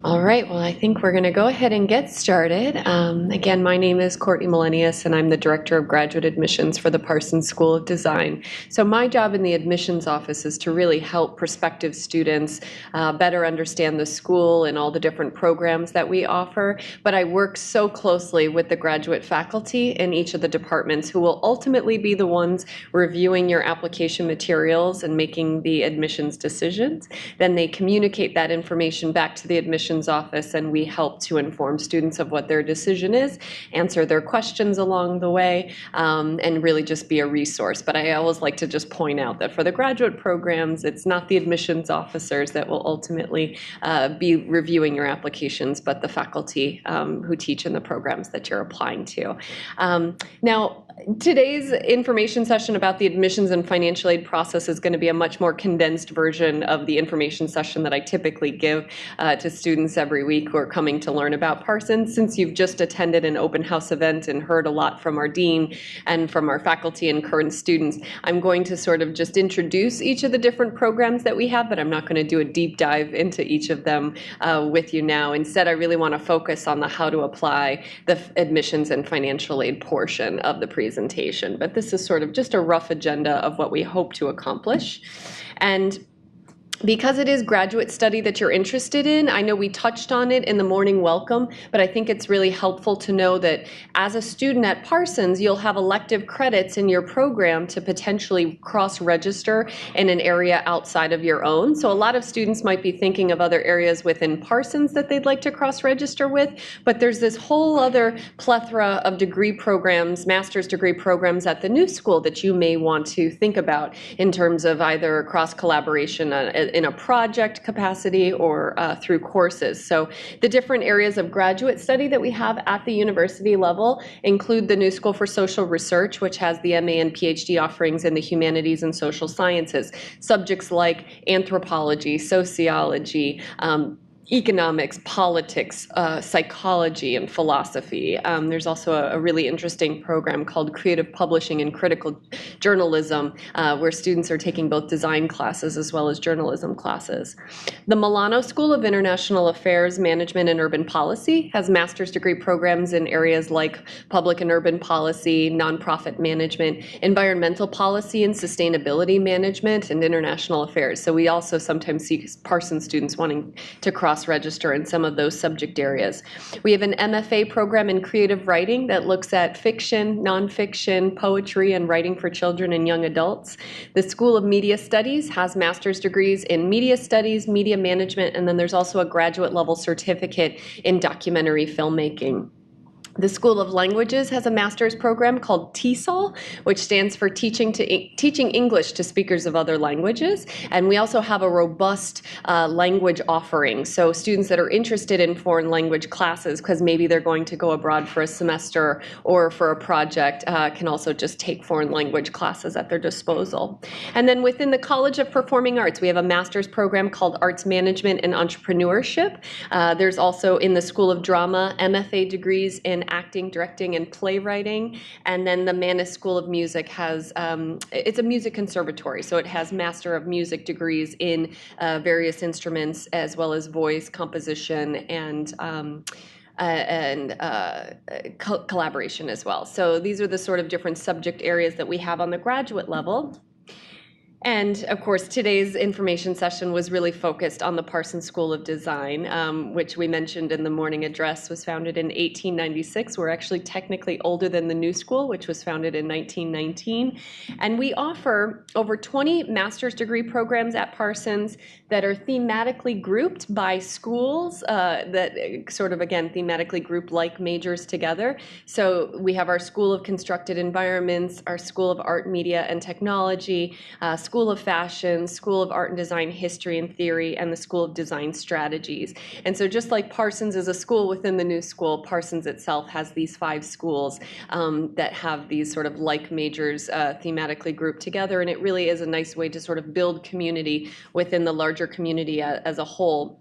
All right, well, I think we're going to go ahead and get started. Again, my name is Courtney Malenius, and I'm the Director of Graduate Admissions for the Parsons School of Design. So my job in the admissions office is to really help prospective students better understand the school and all the different programs that we offer. But I work so closely with the graduate faculty in each of the departments who will ultimately be the ones reviewing your application materials and making the admissions decisions. Then they communicate that information back to the admissions office, and we help to inform students of what their decision is, answer their questions along the way, and really just be a resource. But I always like to just point out that for the graduate programs, it's not the admissions officers that will ultimately be reviewing your applications, but the faculty who teach in the programs that you're applying to. Now, today's information session about the admissions and financial aid process is going to be a much more condensed version of the information session that I typically give to students every week who are coming to learn about Parsons. Since you've just attended an open house event and heard a lot from our dean and from our faculty and current students, I'm going to sort of just introduce each of the different programs that we have, but I'm not going to do a deep dive into each of them with you now. Instead, I really want to focus on the how to apply the admissions and financial aid portion of the presentation. But this is sort of just a rough agenda of what we hope to accomplish. And because it is graduate study that you're interested in, I know we touched on it in the morning welcome, but I think it's really helpful to know that as a student at Parsons, you'll have elective credits in your program to potentially cross-register in an area outside of your own. So a lot of students might be thinking of other areas within Parsons that they'd like to cross-register with, but there's this whole other plethora of degree programs, master's degree programs at the new school that you may want to think about in terms of either cross-collaboration in a project capacity or through courses. So the different areas of graduate study that we have at the university level include the New School for Social Research, which has the MA and PhD offerings in the humanities and social sciences. Subjects like anthropology, sociology, economics, politics, psychology, and philosophy. There's also a really interesting program called Creative Publishing and Critical Journalism, where students are taking both design classes as well as journalism classes. The Milano School of International Affairs, Management, and Urban Policy has master's degree programs in areas like public and urban policy, nonprofit management, environmental policy and sustainability management, and international affairs. So we also sometimes see Parsons students wanting to cross-register in some of those subject areas. We have an MFA program in creative writing that looks at fiction, nonfiction, poetry, and writing for children and young adults. The School of Media Studies has master's degrees in media studies, media management, and then there's also a graduate level certificate in documentary filmmaking. The School of Languages has a master's program called TESOL, which stands for Teaching English to Speakers of Other Languages. And we also have a robust language offering. So students that are interested in foreign language classes, because maybe they're going to go abroad for a semester or for a project, can also just take foreign language classes at their disposal. And then within the College of Performing Arts, we have a master's program called Arts Management and Entrepreneurship. There's also in the School of Drama, MFA degrees in acting, directing, and playwriting. And then the Mannes School of Music has, it's a music conservatory, so it has Master of Music degrees in various instruments, as well as voice, composition, and collaboration as well. So these are the sort of different subject areas that we have on the graduate level. And of course, today's information session was really focused on the Parsons School of Design, which we mentioned in the morning address was founded in 1896. We're actually technically older than the new school, which was founded in 1919. And we offer over 20 master's degree programs at Parsons that are thematically grouped by schools that sort of, again, thematically group like majors together. So we have our School of Constructed Environments, our School of Art, Media, and Technology, School of Fashion, School of Art and Design History and Theory, and the School of Design Strategies. And so just like Parsons is a school within the new school, Parsons itself has these 5 schools that have these sort of like majors thematically grouped together. And it really is a nice way to sort of build community within the larger community as a whole.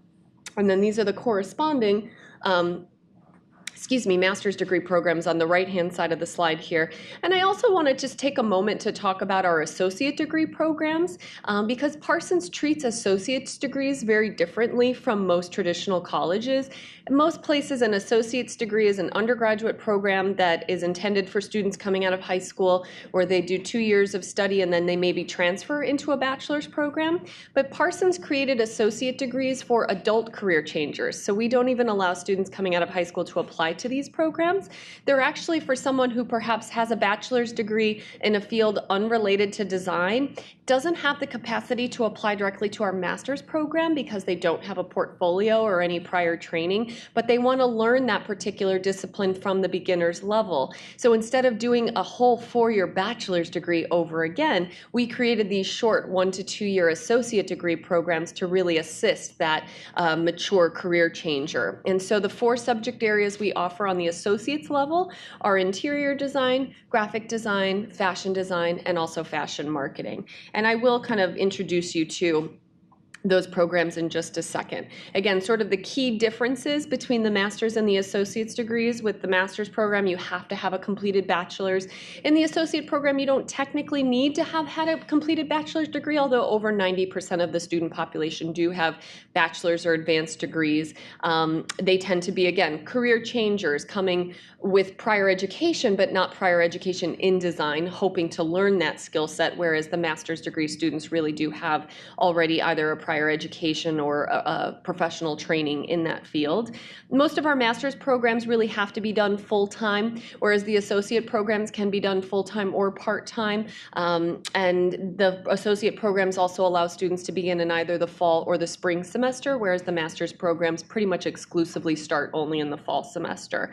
And then these are the corresponding master's degree programs on the right-hand side of the slide here. And I also want to just take a moment to talk about our associate degree programs because Parsons treats associate's degrees very differently from most traditional colleges. In most places, an associate's degree is an undergraduate program that is intended for students coming out of high school where they do 2 years of study and then they maybe transfer into a bachelor's program. But Parsons created associate degrees for adult career changers. So we don't even allow students coming out of high school to apply to these programs. They're actually for someone who perhaps has a bachelor's degree in a field unrelated to design, doesn't have the capacity to apply directly to our master's program because they don't have a portfolio or any prior training, but they want to learn that particular discipline from the beginner's level. So instead of doing a whole 4-year bachelor's degree over again, we created these short 1 to 2 year associate degree programs to really assist that mature career changer. And so the 4 subject areas we offer on the associate's level are interior design, graphic design, fashion design, and also fashion marketing. And I will kind of introduce you to those programs in just a second. Again, sort of the key differences between the master's and the associate's degrees. With the master's program, you have to have a completed bachelor's. In the associate program, you don't technically need to have had a completed bachelor's degree, although over 90% of the student population do have bachelor's or advanced degrees. They tend to be, again, career changers coming with prior education, but not prior education in design, hoping to learn that skill set, whereas the master's degree students really do have already either a prior education or a professional training in that field. Most of our master's programs really have to be done full-time, whereas the associate programs can be done full-time or part-time. And the associate programs also allow students to begin in either the fall or the spring semester, whereas the master's programs pretty much exclusively start only in the fall semester.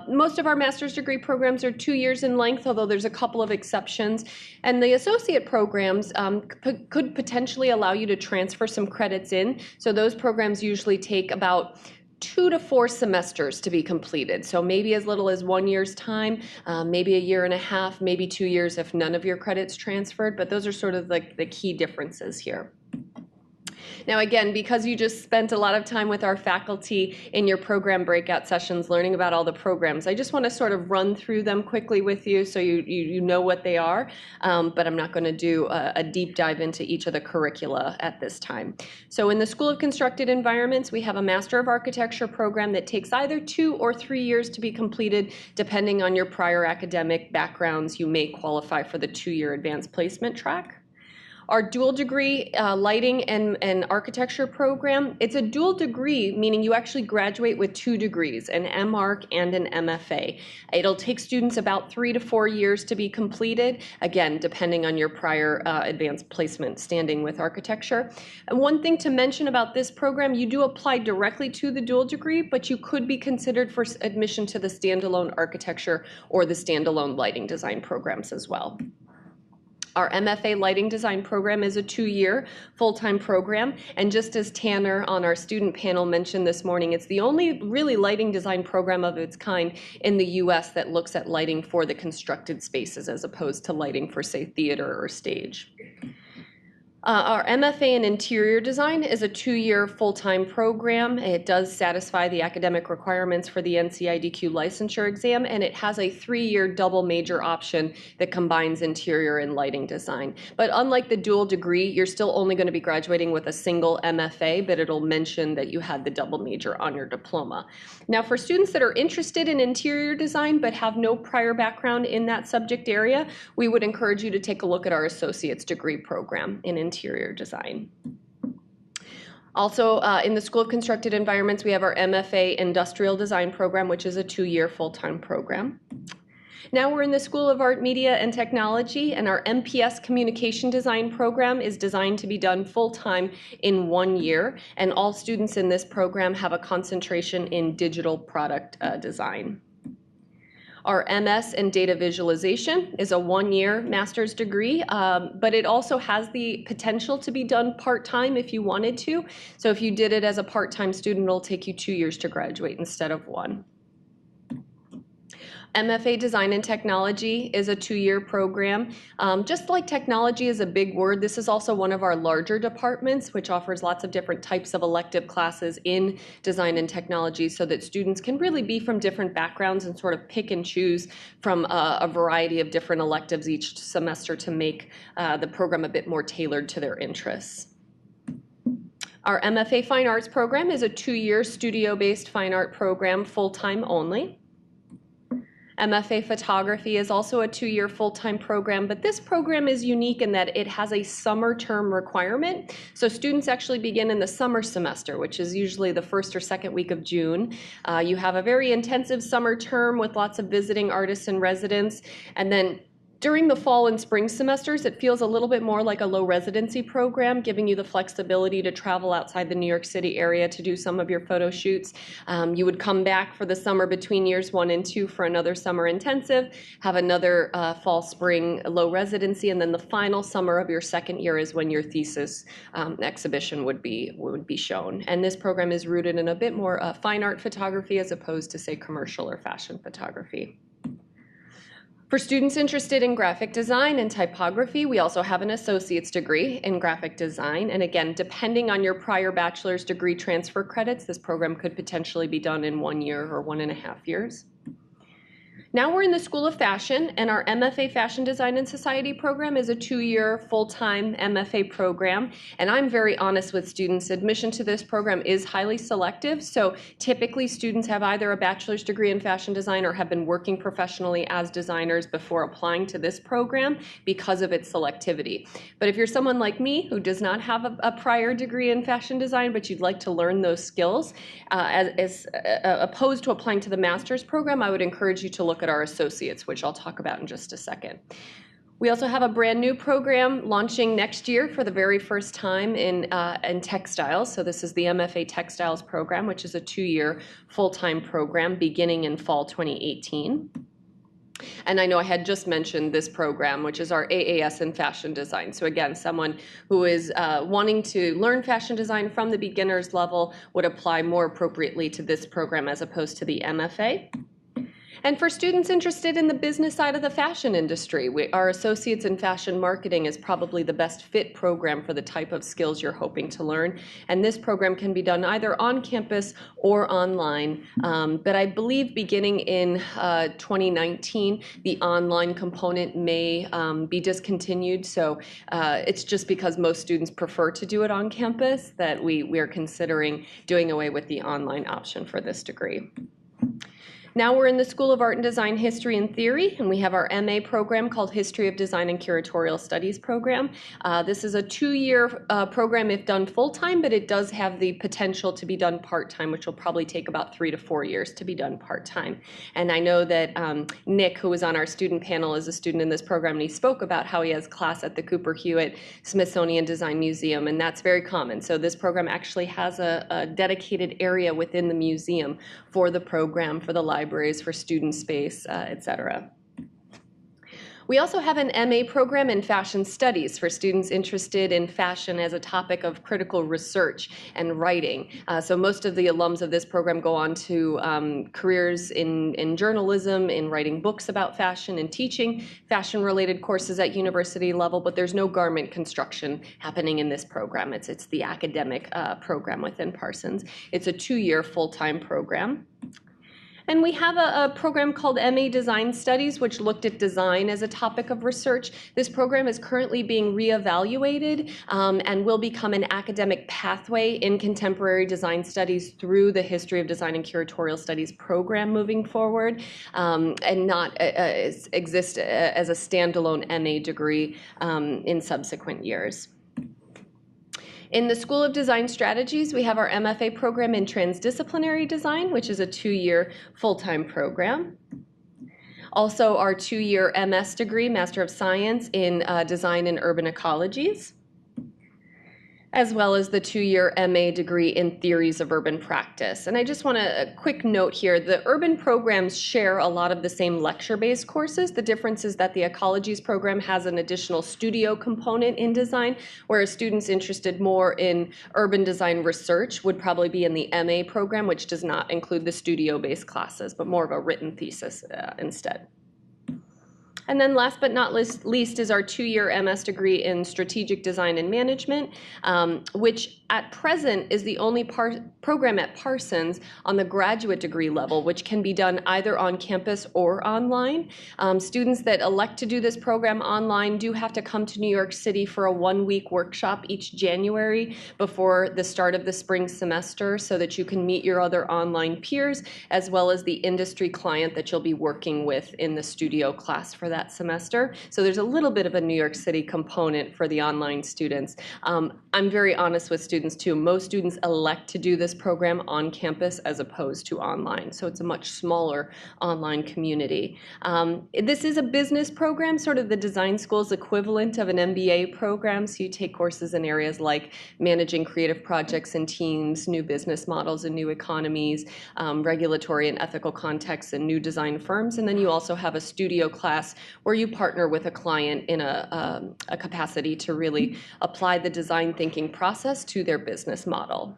Most of our master's degree programs are 2 years in length, although there's a couple of exceptions. And the associate programs could potentially allow you to transfer some credits in. So those programs usually take about 2 to 4 semesters to be completed. So maybe as little as 1 year's time, maybe a year and a half, maybe 2 years if none of your credits transferred. But those are sort of like the key differences here. Now, again, because you just spent a lot of time with our faculty in your program breakout sessions learning about all the programs, I just want to sort of run through them quickly with you so you know what they are, but I'm not going to do a deep dive into each of the curricula at this time. So in the School of Constructed Environments, we have a Master of Architecture program that takes either 2 or 3 years to be completed. Depending on your prior academic backgrounds, you may qualify for the 2-year advanced placement track. Our dual degree lighting and architecture program, it's a dual degree, meaning you actually graduate with 2 degrees, an MArch and an MFA. It'll take students about 3 to 4 years to be completed, again, depending on your prior advanced placement standing with architecture. And one thing to mention about this program, you do apply directly to the dual degree, but you could be considered for admission to the standalone architecture or the standalone lighting design programs as well. Our MFA lighting design program is a 2-year full-time program, and just as Tanner on our student panel mentioned this morning, it's the only really lighting design program of its kind in the US that looks at lighting for the constructed spaces as opposed to lighting for, say, theater or stage. Our MFA in Interior Design is a 2-year full-time program. It does satisfy the academic requirements for the NCIDQ licensure exam, and it has a 3-year double major option that combines interior and lighting design. But unlike the dual degree, you're still only going to be graduating with a single MFA, but it'll mention that you had the double major on your diploma. Now, for students that are interested in interior design but have no prior background in that subject area, we would encourage you to take a look at our associate's degree program in interior design. Also, in the School of Constructed Environments, we have our MFA Industrial Design program, which is a 2-year full-time program. Now we're in the School of Art, Media, and Technology, and our MPS Communication Design program is designed to be done full-time in 1 year, and all students in this program have a concentration in digital product design. Our MS in Data Visualization is a 1-year master's degree, but it also has the potential to be done part-time if you wanted to. So if you did it as a part-time student, it'll take you 2 years to graduate instead of 1. MFA Design and Technology is a 2-year program. Just like technology is a big word, this is also one of our larger departments, which offers lots of different types of elective classes in design and technology so that students can really be from different backgrounds and sort of pick and choose from a variety of different electives each semester to make the program a bit more tailored to their interests. Our MFA Fine Arts program is a 2-year studio-based fine art program, full-time only. MFA Photography is also a 2-year full-time program, but this program is unique in that it has a summer term requirement. So students actually begin in the summer semester, which is usually the first or second week of June. You have a very intensive summer term with lots of visiting artists and residents, and then during the fall and spring semesters, it feels a little bit more like a low residency program, giving you the flexibility to travel outside the New York City area to do some of your photo shoots. You would come back for the summer between years 1 and 2 for another summer intensive, have another fall, spring low residency, and then the final summer of your second year is when your thesis exhibition would be shown. And this program is rooted in a bit more fine art photography as opposed to, say, commercial or fashion photography. For students interested in graphic design and typography, we also have an associate's degree in graphic design. And again, depending on your prior bachelor's degree transfer credits, this program could potentially be done in 1 year or 1.5 years. Now we're in the School of Fashion, and our MFA Fashion Design and Society program is a 2-year full-time MFA program. And I'm very honest with students. Admission to this program is highly selective. So typically students have either a bachelor's degree in fashion design or have been working professionally as designers before applying to this program because of its selectivity. But if you're someone like me who does not have a prior degree in fashion design, but you'd like to learn those skills, as opposed to applying to the master's program, I would encourage you to look at our associates, which I'll talk about in just a second. We also have a brand new program launching next year for the very first time in textiles. So this is the MFA Textiles program, which is a 2-year full-time program beginning in fall 2018. And I know I had just mentioned this program, which is our AAS in fashion design. So again, someone who is wanting to learn fashion design from the beginner's level would apply more appropriately to this program as opposed to the MFA. And for students interested in the business side of the fashion industry, our Associates in Fashion Marketing is probably the best fit program for the type of skills you're hoping to learn. And this program can be done either on campus or online. But I believe beginning in 2019, the online component may be discontinued. So it's just because most students prefer to do it on campus that we are considering doing away with the online option for this degree. Now we're in the School of Art and Design History and Theory, and we have our MA program called History of Design and Curatorial Studies program. This is a 2-year program if done full-time, but it does have the potential to be done part-time, which will probably take about 3 to 4 years to be done part-time. And I know that Nick, who was on our student panel, is a student in this program, and he spoke about how he has class at the Cooper Hewitt Smithsonian Design Museum, and that's very common. So this program actually has a dedicated area within the museum for the program, for the libraries, for student space, et cetera. We also have an MA program in fashion studies for students interested in fashion as a topic of critical research and writing. So most of the alums of this program go on to careers in journalism, in writing books about fashion, and teaching fashion-related courses at university level, but there's no garment construction happening in this program. It's the academic program within Parsons. It's a 2-year full-time program. And we have a program called MA Design Studies, which looked at design as a topic of research. This program is currently being reevaluated and will become an academic pathway in contemporary design studies through the History of Design and Curatorial Studies program moving forward, and not exist as a standalone MA degree in subsequent years. In the School of Design Strategies, we have our MFA program in Transdisciplinary Design, which is a 2-year full-time program. Also, our 2-year MS degree, Master of Science in Design and Urban Ecologies. as well as the 2-year MA degree in theories of urban practice. And I just want a quick note here, the urban programs share a lot of the same lecture-based courses. The difference is that the ecologies program has an additional studio component in design, whereas students interested more in urban design research would probably be in the MA program, which does not include the studio-based classes, but more of a written thesis instead. And then last but not least is our 2-year MS degree in strategic design and management, which at present is the only program at Parsons on the graduate degree level, which can be done either on campus or online. Students that elect to do this program online do have to come to New York City for a 1-week workshop each January before the start of the spring semester so that you can meet your other online peers as well as the industry client that you'll be working with in the studio class for that semester. So there's a little bit of a New York City component for the online students. I'm very honest with students too. Most students elect to do this program on campus as opposed to online. So it's a much smaller online community. This is a business program, sort of the design school's equivalent of an MBA program. So you take courses in areas like managing creative projects and teams, new business models and new economies, regulatory and ethical contexts and new design firms. And then you also have a studio class where you partner with a client in a capacity to really apply the design thinking process to their business model.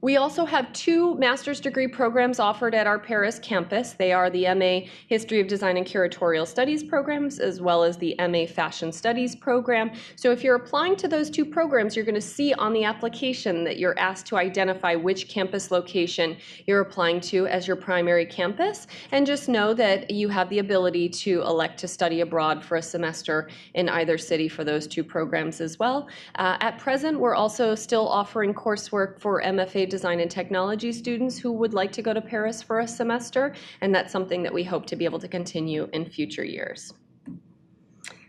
We also have 2 master's degree programs offered at our Paris campus. They are the MA History of Design and Curatorial Studies programs, as well as the MA Fashion Studies program. So if you're applying to those 2 programs, you're going to see on the application that you're asked to identify which campus location you're applying to as your primary campus. And just know that you have the ability to elect to study abroad for a semester in either city for those 2 programs as well. At present, we're also still offering coursework for MFA Design and Technology students who would like to go to Paris for a semester, and that's something that we hope to be able to continue in future years.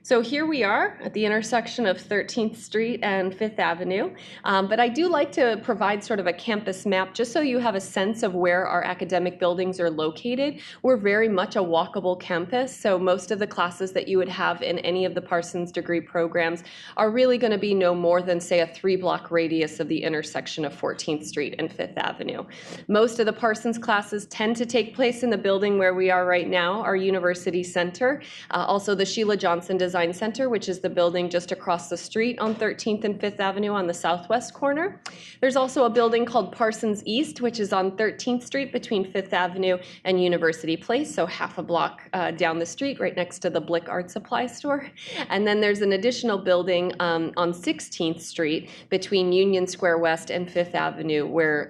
So here we are at the intersection of 13th Street and 5th Avenue, but I do like to provide sort of a campus map just so you have a sense of where our academic buildings are located. We're very much a walkable campus, so most of the classes that you would have in any of the Parsons degree programs are really going to be no more than, say, a 3-block radius of the intersection of 14th Street and 5th Avenue. Most of the Parsons classes tend to take place in the building where we are right now, our University Center, also the Sheila Johnson Design Center, which is the building just across the street on 13th and 5th Avenue on the southwest corner. There's also a building called Parsons East, which is on 13th Street between 5th Avenue and University Place, so half a block down the street, right next to the Blick Art Supply Store. And then there's an additional building on 16th Street between Union Square West and 5th Avenue, where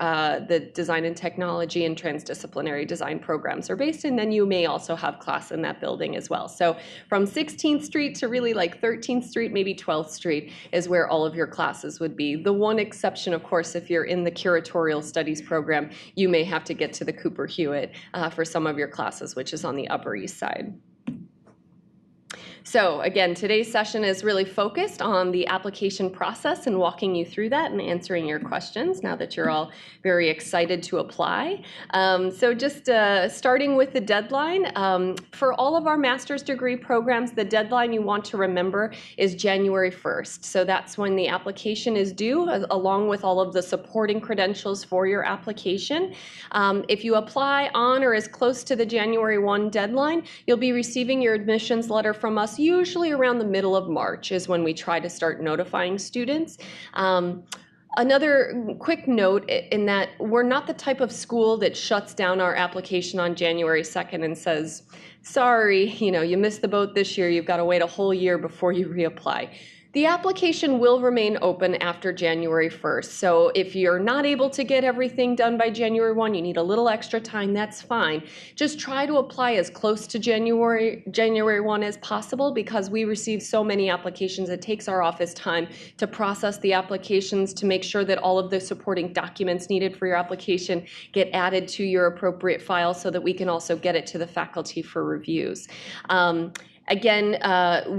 the design and technology and transdisciplinary design programs are based, and then you may also have class in that building as well. So from 16th Street to really like 13th Street, maybe 12th Street is where all of your classes would be. The one exception, of course, if you're in the curatorial studies program, you may have to get to the Cooper Hewitt for some of your classes, which is on the Upper East Side. So again, today's session is really focused on the application process and walking you through that and answering your questions now that you're all very excited to apply. So just starting with the deadline, for all of our master's degree programs, the deadline you want to remember is January 1st. So that's when the application is due, along with all of the supporting credentials for your application. If you apply on or as close to the January 1 deadline, you'll be receiving your admissions letter from us usually around the middle of March is when we try to start notifying students. Another quick note in that we're not the type of school that shuts down our application on January 2nd and says, sorry, you missed the boat this year, you've got to wait a whole year before you reapply. The application will remain open after January 1st. So if you're not able to get everything done by January 1, you need a little extra time, that's fine. Just try to apply as close to January 1 as possible because we receive so many applications. It takes our office time to process the applications to make sure that all of the supporting documents needed for your application get added to your appropriate file so that we can also get it to the faculty for reviews. Again,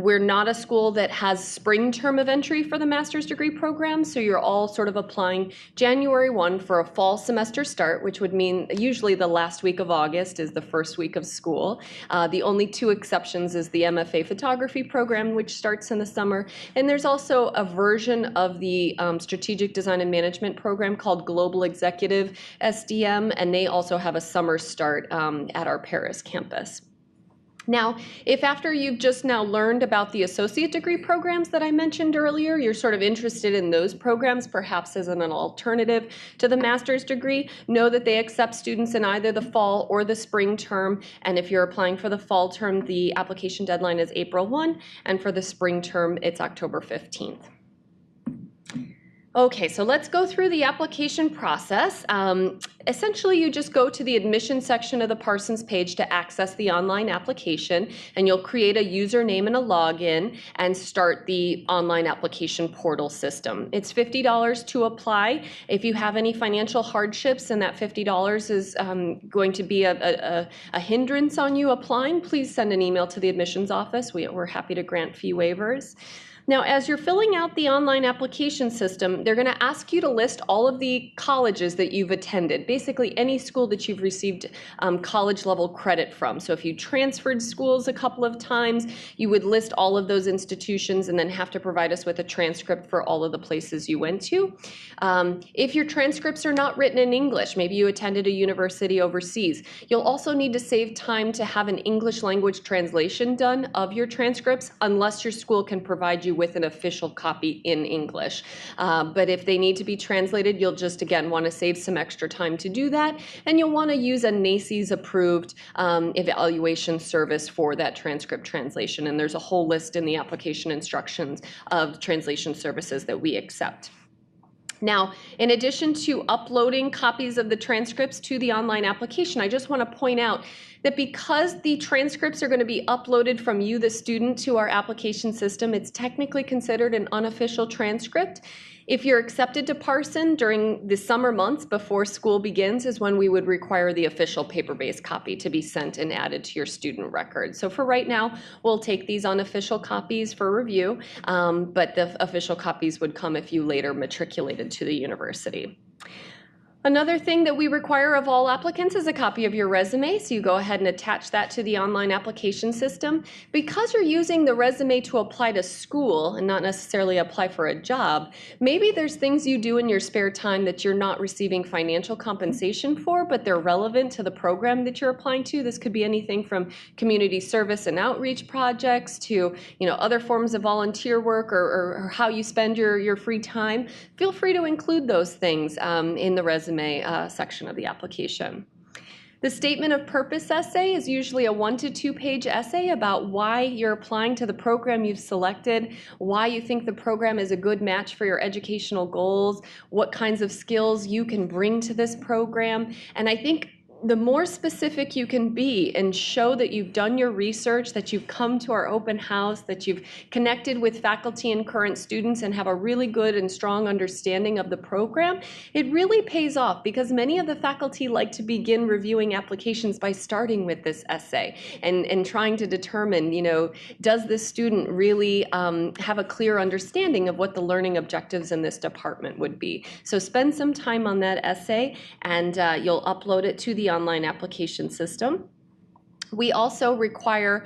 we're not a school that has spring term of entry for the master's degree program, so you're all sort of applying January 1 for a fall semester start, which would mean usually the last week of August is the first week of school. The only two exceptions is the MFA photography program, which starts in the summer, and there's also a version of the strategic design and management program called Global Executive SDM, and they also have a summer start at our Paris campus. Now, if after you've just now learned about the associate degree programs that I mentioned earlier, you're sort of interested in those programs, perhaps as an alternative to the master's degree, know that they accept students in either the fall or the spring term. And if you're applying for the fall term, the application deadline is April 1, and for the spring term, it's October 15th. Okay, so let's go through the application process. Essentially, you just go to the admission section of the Parsons page to access the online application, and you'll create a username and a login and start the online application portal system. It's $50 to apply. If you have any financial hardships and that $50 is going to be a hindrance on you applying, please send an email to the admissions office. We're happy to grant fee waivers. Now, as you're filling out the online application system, they're going to ask you to list all of the colleges that you've attended, basically any school that you've received college level credit from. So if you transferred schools a couple of times, you would list all of those institutions and then have to provide us with a transcript for all of the places you went to. If your transcripts are not written in English, maybe you attended a university overseas, you'll also need to save time to have an English language translation done of your transcripts unless your school can provide you with an official copy in English. But if they need to be translated, you'll just, again, want to save some extra time to do that, and you'll want to use a NACCES approved evaluation service for that transcript translation, and there's a whole list in the application instructions of translation services that we accept. Now, in addition to uploading copies of the transcripts to the online application, I just want to point out that because the transcripts are going to be uploaded from you, the student, to our application system, it's technically considered an unofficial transcript. If you're accepted to Parsons during the summer months before school begins is when we would require the official paper-based copy to be sent and added to your student record. So for right now, we'll take these unofficial copies for review, but the official copies would come if you later matriculated to the university. Another thing that we require of all applicants is a copy of your resume, so you go ahead and attach that to the online application system. Because you're using the resume to apply to school and not necessarily apply for a job, maybe there's things you do in your spare time that you're not receiving financial compensation for, but they're relevant to the program that you're applying to. This could be anything from community service and outreach projects to other forms of volunteer work or how you spend your free time. Feel free to include those things in the resume section of the application. The statement of purpose essay is usually a 1 to 2 page essay about why you're applying to the program you've selected, why you think the program is a good match for your educational goals, what kinds of skills you can bring to this program. And I think the more specific you can be and show that you've done your research, that you've come to our open house, that you've connected with faculty and current students and have a really good and strong understanding of the program, it really pays off because many of the faculty like to begin reviewing applications by starting with this essay and trying to determine, does this student really have a clear understanding of what the learning objectives in this department would be. So spend some time on that essay and you'll upload it to the online application system. We also require,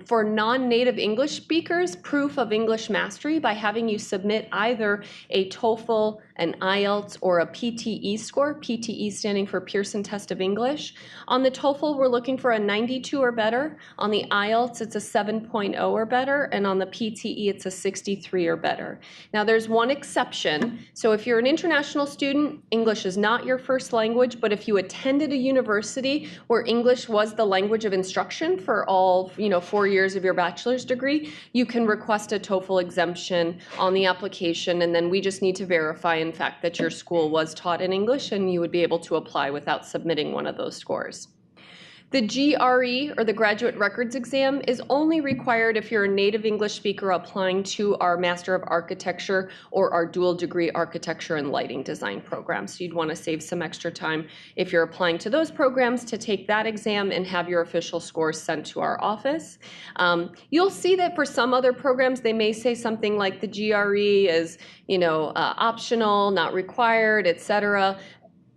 for non-native English speakers, proof of English mastery by having you submit either a TOEFL, an IELTS, or a PTE score, PTE standing for Pearson Test of English. On the TOEFL, we're looking for a 92 or better. On the IELTS, it's a 7.0 or better, and on the PTE, it's a 63 or better. Now, there's one exception. So if you're an international student, English is not your first language, but if you attended a university where English was the language of instruction for all 4 years of your bachelor's degree, you can request a TOEFL exemption on the application, and then we just need to verify, in fact, that your school was taught in English, and you would be able to apply without submitting one of those scores. The GRE, or the Graduate Records Exam, is only required if you're a native English speaker applying to our Master of Architecture or our dual degree Architecture and Lighting Design program. So you'd want to save some extra time if you're applying to those programs to take that exam and have your official scores sent to our office. You'll see that for some other programs, they may say something like the GRE is, optional, not required, etc.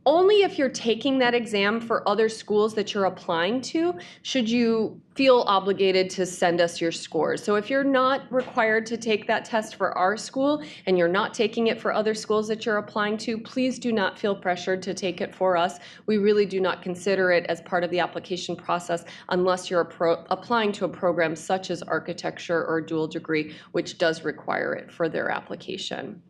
Only if you're taking that exam for other schools that you're applying to should you feel obligated to send us your scores. So if you're not required to take that test for our school and you're not taking it for other schools that you're applying to, please do not feel pressured to take it for us. We really do not consider it as part of the application process unless you're applying to a program such as architecture or dual degree, which does require it for their application.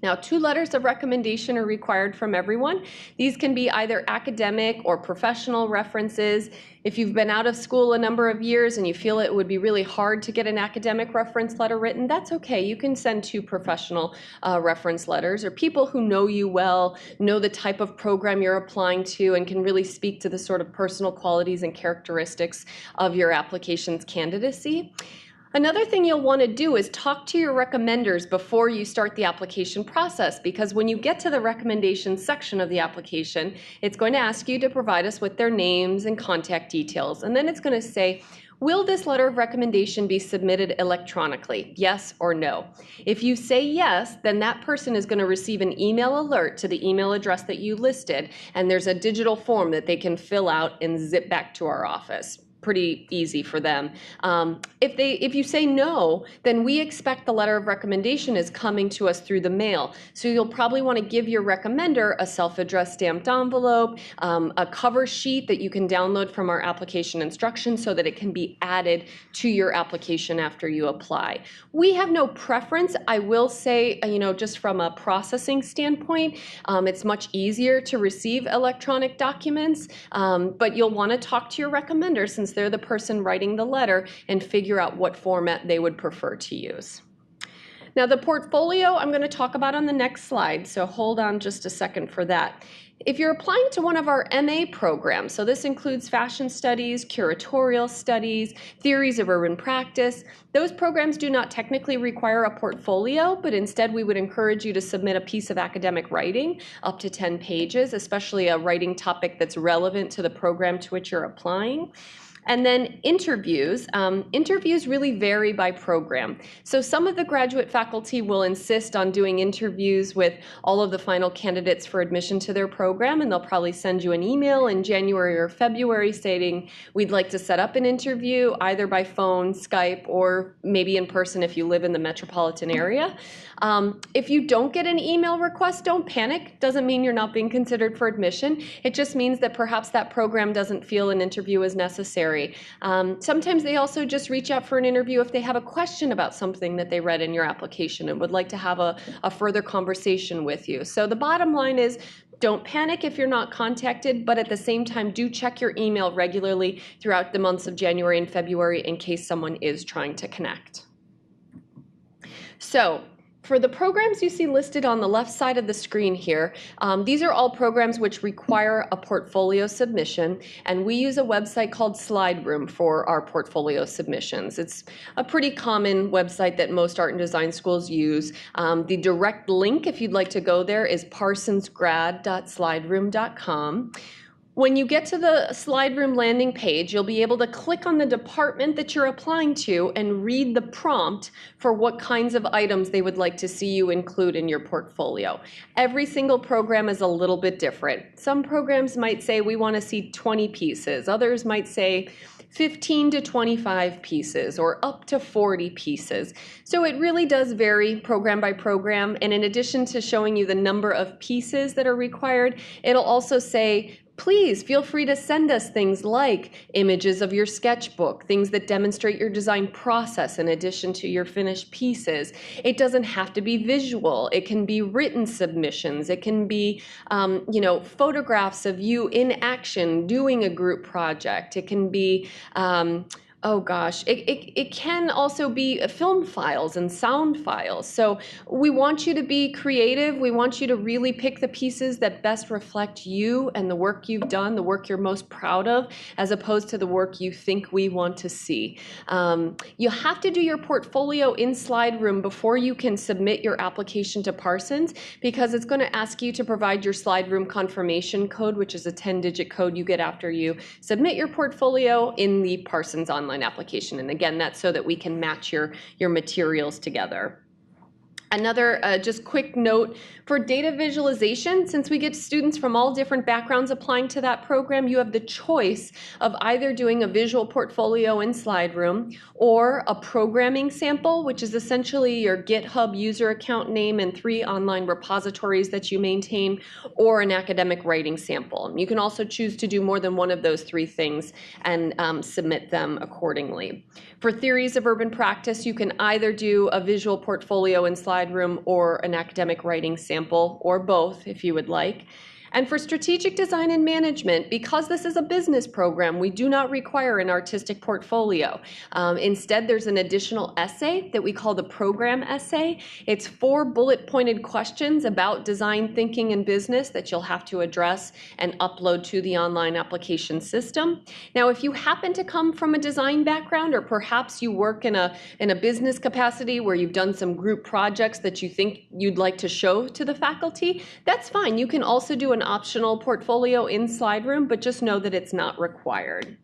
Now, 2 letters of recommendation are required from everyone. These can be either academic or professional references. If you've been out of school a number of years and you feel it would be really hard to get an academic reference letter written, that's okay. You can send 2 professional reference letters, or people who know you well, know the type of program you're applying to, and can really speak to the sort of personal qualities and characteristics of your application's candidacy. Another thing you'll want to do is talk to your recommenders before you start the application process, because when you get to the recommendations section of the application, it's going to ask you to provide us with their names and contact details. And then it's going to say, will this letter of recommendation be submitted electronically? Yes or no? If you say yes, then that person is going to receive an email alert to the email address that you listed, and there's a digital form that they can fill out and zip back to our office. Pretty easy for them. If you say no, then we expect the letter of recommendation is coming to us through the mail. So you'll probably want to give your recommender a self-addressed stamped envelope, a cover sheet that you can download from our application instructions so that it can be added to your application after you apply. We have no preference. I will say, just from a processing standpoint, it's much easier to receive electronic documents, but you'll want to talk to your recommender since they're the person writing the letter and figure out what format they would prefer to use. Now, the portfolio I'm going to talk about on the next slide, so hold on just a second for that. If you're applying to one of our MA programs, so this includes fashion studies, curatorial studies, theories of urban practice, those programs do not technically require a portfolio, but instead we would encourage you to submit a piece of academic writing up to 10 pages, especially a writing topic that's relevant to the program to which you're applying. And then interviews. Interviews really vary by program. So some of the graduate faculty will insist on doing interviews with all of the final candidates for admission to their program, and they'll probably send you an email in January or February stating, we'd like to set up an interview either by phone, Skype, or maybe in person if you live in the metropolitan area. If you don't get an email request, don't panic. Doesn't mean you're not being considered for admission. It just means that perhaps that program doesn't feel an interview is necessary. Sometimes they also just reach out for an interview if they have a question about something that they read in your application and would like to have a further conversation with you. So the bottom line is, don't panic if you're not contacted, but at the same time, do check your email regularly throughout the months of January and February in case someone is trying to connect. So, for the programs you see listed on the left side of the screen here, these are all programs which require a portfolio submission, and we use a website called SlideRoom for our portfolio submissions. It's a pretty common website that most art and design schools use. The direct link, if you'd like to go there, is parsonsgrad.slideroom.com. When you get to the SlideRoom landing page, you'll be able to click on the department that you're applying to and read the prompt for what kinds of items they would like to see you include in your portfolio. Every single program is a little bit different. Some programs might say we want to see 20 pieces. Others might say 15 to 25 pieces or up to 40 pieces. So it really does vary program by program. And in addition to showing you the number of pieces that are required, it'll also say, please feel free to send us things like images of your sketchbook, things that demonstrate your design process in addition to your finished pieces. It doesn't have to be visual. It can be written submissions. It can be, photographs of you in action doing a group project. It can be Oh gosh, it can also be film files and sound files. So we want you to be creative. We want you to really pick the pieces that best reflect you and the work you've done, the work you're most proud of, as opposed to the work you think we want to see. You have to do your portfolio in Slide Room before you can submit your application to Parsons, because it's going to ask you to provide your Slide Room confirmation code, which is a 10-digit code you get after you submit your portfolio in the Parsons online application. And again, that's so that we can match your materials together. Another just quick note for data visualization, since we get students from all different backgrounds applying to that program, you have the choice of either doing a visual portfolio in Slide Room or a programming sample, which is essentially your GitHub user account name and 3 online repositories that you maintain, or an academic writing sample. You can also choose to do more than one of those 3 things and submit them accordingly. For theories of urban practice, you can either do a visual portfolio in Slide Room or an academic writing sample, or both if you would like. And for strategic design and management, because this is a business program, we do not require an artistic portfolio. Instead, there's an additional essay that we call the program essay. It's 4 bullet-pointed questions about design thinking and business that you'll have to address and upload to the online application system. Now, if you happen to come from a design background, or perhaps you work in a business capacity where you've done some group projects that you think you'd like to show to the faculty, that's fine. You can also do an optional portfolio in Slide Room, but just know that it's not required.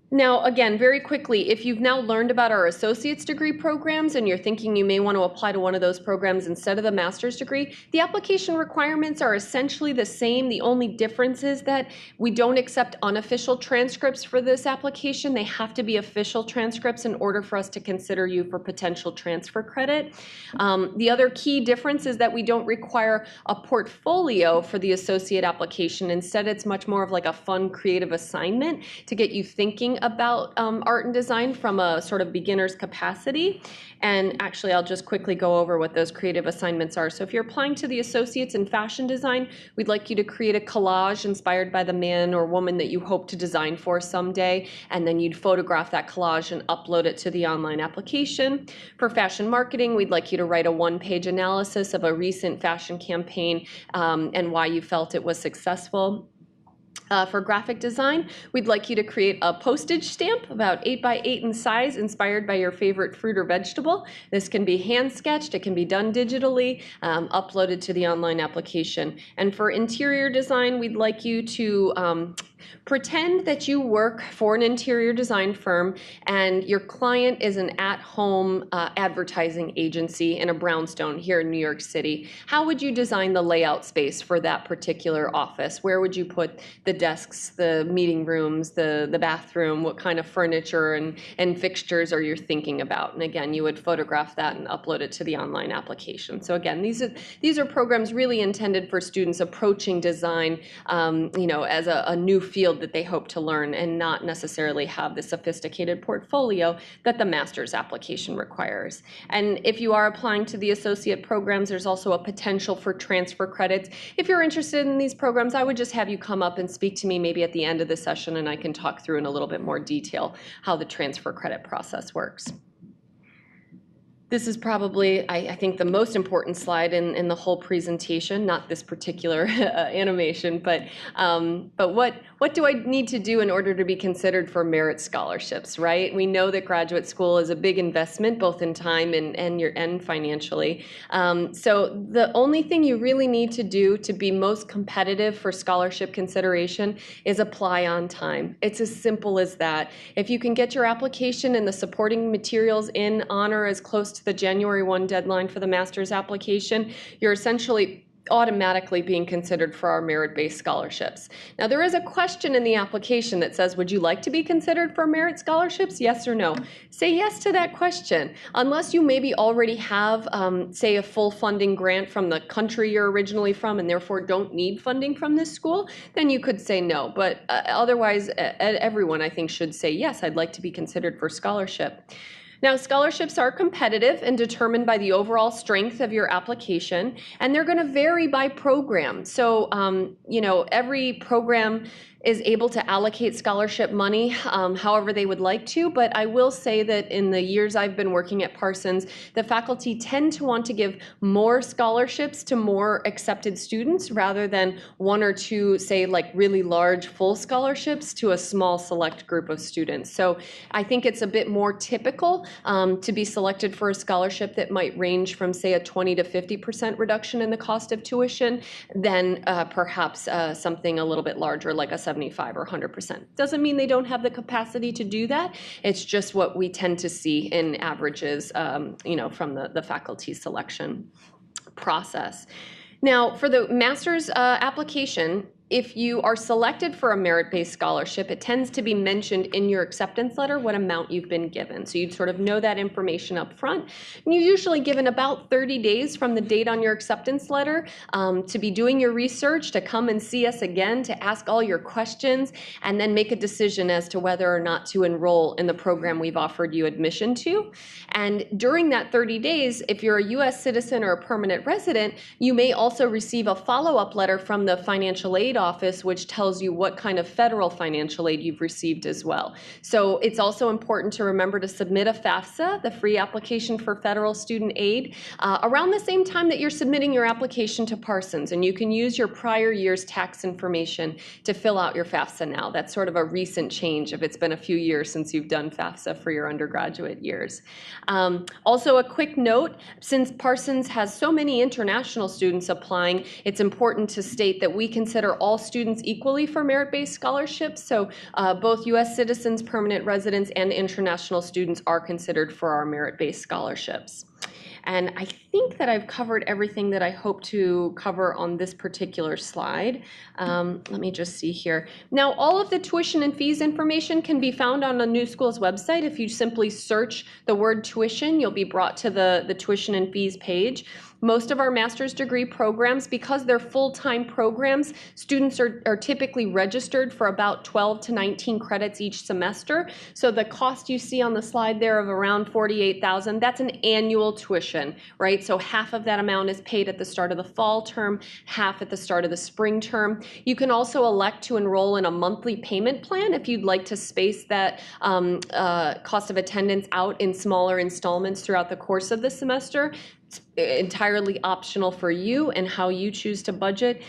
Now, again, very quickly, if you've now learned about our associate's degree programs and you're thinking you may want to apply to one of those programs instead of the master's degree, the application requirements are essentially the same. The only difference is that we don't accept unofficial transcripts for this application. They have to be official transcripts in order for us to consider you for potential transfer credit. The other key difference is that we don't require a portfolio for the associate application. Instead, it's much more of like a fun, creative assignment to get you thinking about art and design from a sort of beginner's capacity. And actually, I'll just quickly go over what those creative assignments are. So if you're applying to the Associates in Fashion Design, we'd like you to create a collage inspired by the man or woman that you hope to design for someday, and then you'd photograph that collage and upload it to the online application. For Fashion Marketing, we'd like you to write a 1-page analysis of a recent fashion campaign and why you felt it was successful. For graphic design, we'd like you to create a postage stamp about 8 by 8 in size, inspired by your favorite fruit or vegetable. This can be hand sketched, it can be done digitally, uploaded to the online application. And for interior design, we'd like you to pretend that you work for an interior design firm and your client is an at-home advertising agency in a brownstone here in New York City. How would you design the layout space for that particular office? Where would you put the desks, the meeting rooms, the bathroom? What kind of furniture and fixtures are you thinking about? And again, you would photograph that and upload it to the online application. So again, these are programs really intended for students approaching design as a new field that they hope to learn, and not necessarily have the sophisticated portfolio that the master's application requires. And if you are applying to the associate programs, there's also a potential for transfer credits. If you're interested in these programs, I would just have you come up and speak to me maybe at the end of the session, and I can talk through in a little bit more detail how the transfer credit process works. This is probably, I think, the most important slide in the whole presentation, not this particular animation, but what do I need to do in order to be considered for merit scholarships, right? We know that graduate school is a big investment, both in time and financially. So the only thing you really need to do to be most competitive for scholarship consideration is apply on time. It's as simple as that. If you can get your application and the supporting materials in on or as close to the January 1 deadline for the master's application, you're essentially automatically being considered for our merit-based scholarships. Now, there is a question in the application that says, would you like to be considered for merit scholarships? Yes or no? Say yes to that question. Unless you maybe already have, say, a full funding grant from the country you're originally from and therefore don't need funding from this school, then you could say no. But otherwise, everyone, I think, should say, yes, I'd like to be considered for scholarship. Now, scholarships are competitive and determined by the overall strength of your application, and they're going to vary by program. So, every program is able to allocate scholarship money however they would like to, but I will say that in the years I've been working at Parsons, the faculty tend to want to give more scholarships to more accepted students rather than one or two, say, like really large full scholarships to a small select group of students. So I think it's a bit more typical to be selected for a scholarship that might range from, say, a 20 to 50% reduction in the cost of tuition than perhaps something a little bit larger like a 75 or 100%. Doesn't mean they don't have the capacity to do that. It's just what we tend to see in averages, from the faculty selection process. Now, for the master's application, if you are selected for a merit-based scholarship, it tends to be mentioned in your acceptance letter what amount you've been given. So you'd sort of know that information up front. And you're usually given about 30 days from the date on your acceptance letter to be doing your research, to come and see us again, to ask all your questions, and then make a decision as to whether or not to enroll in the program we've offered you admission to. And during that 30 days, if you're a U.S. citizen or a permanent resident, you may also receive a follow-up letter from the financial aid office, which tells you what kind of federal financial aid you've received as well. So it's also important to remember to submit a FAFSA, the free application for federal student aid, around the same time that you're submitting your application to Parsons. And you can use your prior year's tax information to fill out your FAFSA now. That's sort of a recent change if it's been a few years since you've done FAFSA for your undergraduate years. Also, a quick note, since Parsons has so many international students applying, it's important to state that we consider all students equally for merit-based scholarships. So both U.S. citizens, permanent residents, and international students are considered for our merit-based scholarships. And I think that I've covered everything that I hope to cover on this particular slide. Let me just see here. Now, all of the tuition and fees information can be found on the New School's website. If you simply search the word tuition, you'll be brought to the tuition and fees page. Most of our master's degree programs, because they're full-time programs, students are typically registered for about 12 to 19 credits each semester. So the cost you see on the slide there of around $48,000, that's an annual tuition, right? So half of that amount is paid at the start of the fall term, half at the start of the spring term. You can also elect to enroll in a monthly payment plan if you'd like to space that cost of attendance out in smaller installments throughout the course of the semester. It's entirely optional for you and how you choose to budget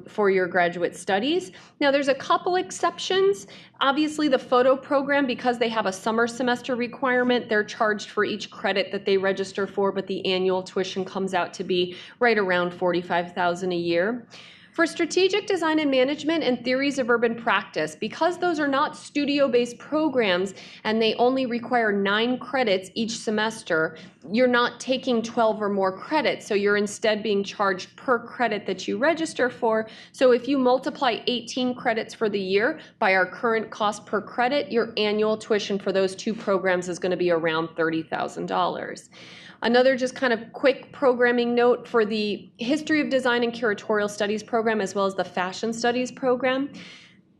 for your graduate studies. Now, there's a couple exceptions. Obviously, the photo program, because they have a summer semester requirement, they're charged for each credit that they register for, but the annual tuition comes out to be right around $45,000 a year. For strategic design and management and theories of urban practice, because those are not studio-based programs and they only require 9 credits each semester, you're not taking 12 or more credits, so you're instead being charged per credit that you register for. So if you multiply 18 credits for the year by our current cost per credit, your annual tuition for those 2 programs is going to be around $30,000. Another just kind of quick programming note for the History of Design and Curatorial Studies program, as well as the Fashion Studies program.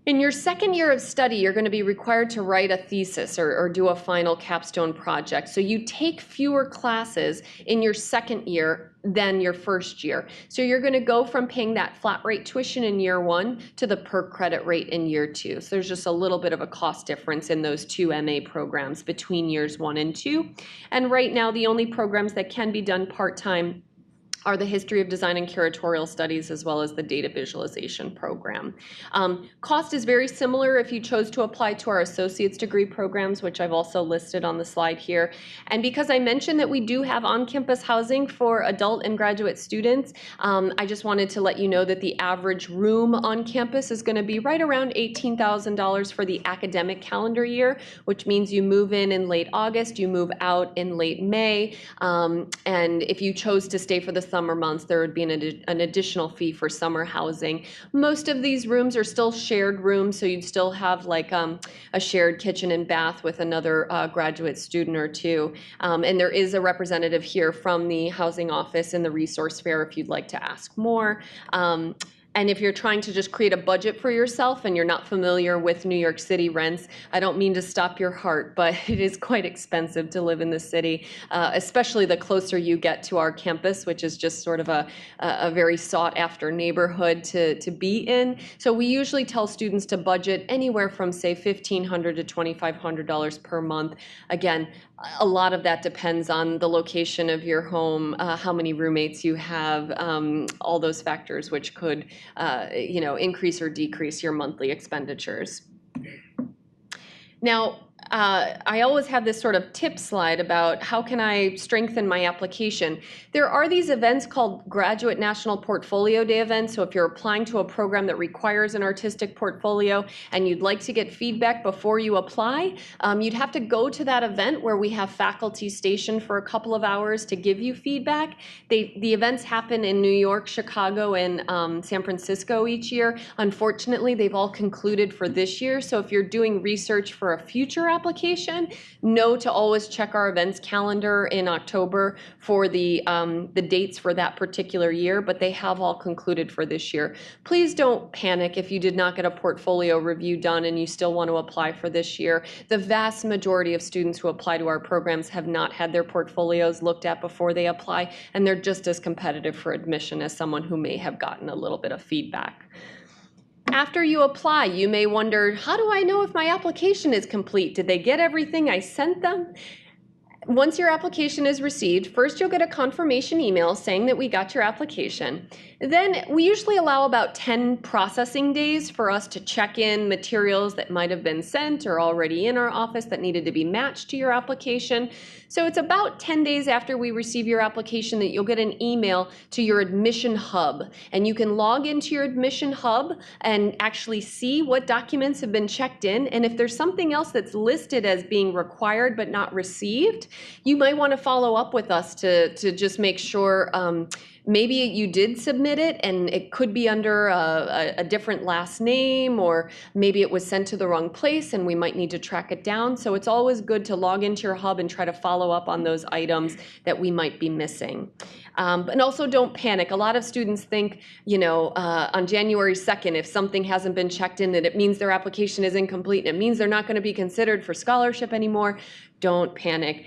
In your second year of study, you're going to be required to write a thesis or do a final capstone project. So you take fewer classes in your second year than your first year. So you're going to go from paying that flat rate tuition in year 1 to the per credit rate in year 2. So there's just a little bit of a cost difference in those 2 MA programs between years 1 and 2. And right now, the only programs that can be done part-time are the History of Design and Curatorial Studies, as well as the Data Visualization program. Cost is very similar if you chose to apply to our associate's degree programs, which I've also listed on the slide here. And because I mentioned that we do have on-campus housing for adult and graduate students, I just wanted to let you know that the average room on campus is going to be right around $18,000 for the academic calendar year, which means you move in late August, you move out in late May, and if you chose to stay for the summer months, there would be an additional fee for summer housing. Most of these rooms are still shared rooms, so you'd still have like a shared kitchen and bath with another graduate student or 2. And there is a representative here from the housing office in the resource fair if you'd like to ask more. And if you're trying to just create a budget for yourself and you're not familiar with New York City rents, I don't mean to stop your heart, but it is quite expensive to live in the city, especially the closer you get to our campus, which is just sort of a very sought after neighborhood to be in. So we usually tell students to budget anywhere from, say, $1,500 to $2,500 per month. Again, a lot of that depends on the location of your home, how many roommates you have, all those factors which could increase or decrease your monthly expenditures. Now, I always have this sort of tip slide about how can I strengthen my application. There are these events called Graduate National Portfolio Day events. So if you're applying to a program that requires an artistic portfolio and you'd like to get feedback before you apply, you'd have to go to that event where we have faculty stationed for a couple of hours to give you feedback. The events happen in New York, Chicago, and San Francisco each year. Unfortunately, they've all concluded for this year. So if you're doing research for a future application, know to always check our events calendar in October for the dates for that particular year, but they have all concluded for this year. Please don't panic if you did not get a portfolio review done and you still want to apply for this year. The vast majority of students who apply to our programs have not had their portfolios looked at before they apply, and they're just as competitive for admission as someone who may have gotten a little bit of feedback. After you apply, you may wonder, how do I know if my application is complete? Did they get everything I sent them? Once your application is received, first you'll get a confirmation email saying that we got your application. Then we usually allow about 10 processing days for us to check in materials that might have been sent or already in our office that needed to be matched to your application. So it's about 10 days after we receive your application that you'll get an email to your admission hub. And you can log into your admission hub and actually see what documents have been checked in. And if there's something else that's listed as being required but not received, you might want to follow up with us to just make sure maybe you did submit it and it could be under a different last name, or maybe it was sent to the wrong place and we might need to track it down. So it's always good to log into your hub and try to follow up on those items that we might be missing. And also don't panic. A lot of students think, on January 2nd, if something hasn't been checked in, that it means their application is incomplete and it means they're not going to be considered for scholarship anymore. Don't panic.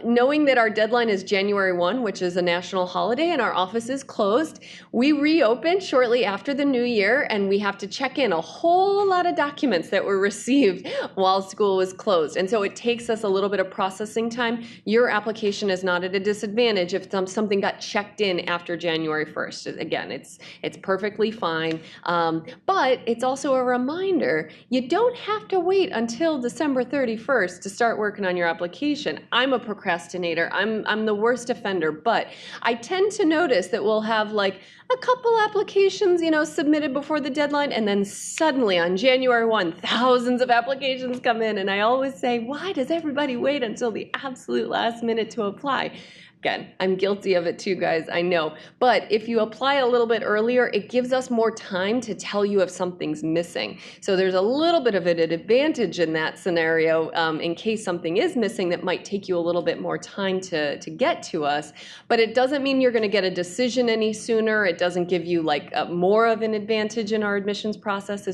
Knowing that our deadline is January 1, which is a national holiday and our office is closed, we reopen shortly after the new year and we have to check in a whole lot of documents that were received while school was closed. And so it takes us a little bit of processing time. Your application is not at a disadvantage if something got checked in after January 1st. Again, it's perfectly fine. But it's also a reminder, you don't have to wait until December 31st to start working on your application. I'm a procrastinator. I'm the worst offender, but I tend to notice that we'll have like a couple applications, submitted before the deadline, and then suddenly on January 1, thousands of applications come in, and I always say, why does everybody wait until the absolute last minute to apply? Again, I'm guilty of it too, guys, I know. But if you apply a little bit earlier, it gives us more time to tell you if something's missing. So there's a little bit of an advantage in that scenario in case something is missing that might take you a little bit more time to get to us. But it doesn't mean you're going to get a decision any sooner. It doesn't give you more of an advantage in our admissions process.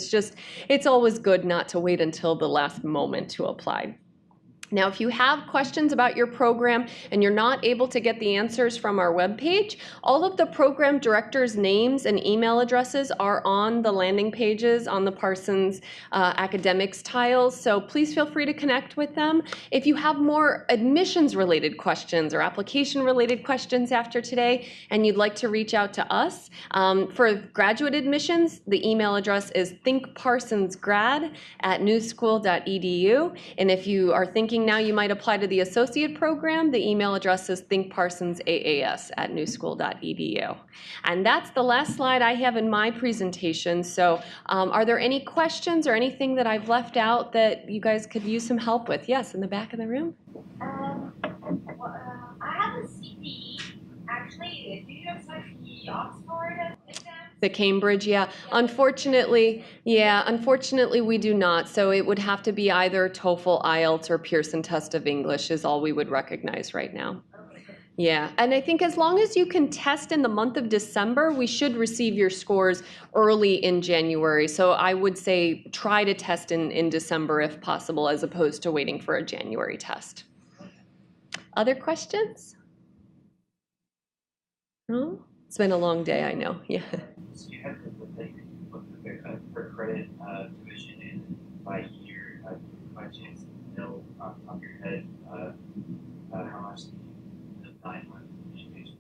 It's always good not to wait until the last moment to apply. Now, if you have questions about your program and you're not able to get the answers from our webpage, all of the program directors' names and email addresses are on the landing pages on the Parsons academics tiles, so please feel free to connect with them. If you have more admissions-related questions or application-related questions after today and you'd like to reach out to us, for graduate admissions, the email address is thinkparsonsgrad@newschool.edu, and if you are thinking now you might apply to the associate program, the email address is thinkparsonsaas@newschool.edu. And that's the last slide I have in my presentation. So are there any questions or anything that I've left out that you guys could use some help with? Yes, in the back of the room. I have a CD. Actually, do you have the Oxford exam? The Cambridge, yeah. Unfortunately, we do not. So it would have to be either TOEFL, IELTS, or Pearson Test of English is all we would recognize right now. Okay. Yeah, and I think as long as you can test in the month of December, we should receive your scores early in January. So I would say try to test in December if possible, as opposed to waiting for a January test. Other questions? No? It's been a long day, I know. Yeah. So you have to look at the per credit tuition in by year. By chance, to know off the top of your head how much the 9 month education.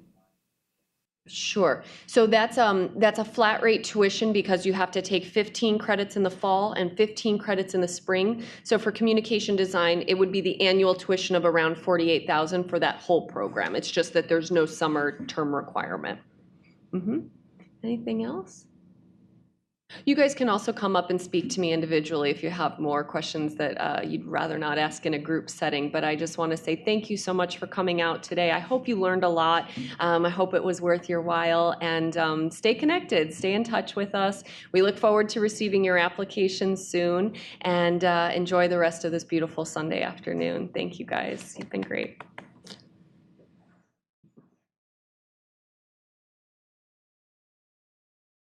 Sure. So that's a flat rate tuition because you have to take 15 credits in the fall and 15 credits in the spring. So for communication design, it would be the annual tuition of around 48,000 for that whole program. It's just that there's no summer term requirement. Anything else? You guys can also come up and speak to me individually if you have more questions that you'd rather not ask in a group setting. But I just want to say thank you so much for coming out today. I hope you learned a lot. I hope it was worth your while. And stay connected. Stay in touch with us. We look forward to receiving your applications soon. And enjoy the rest of this beautiful Sunday afternoon. Thank you, guys. You've been great.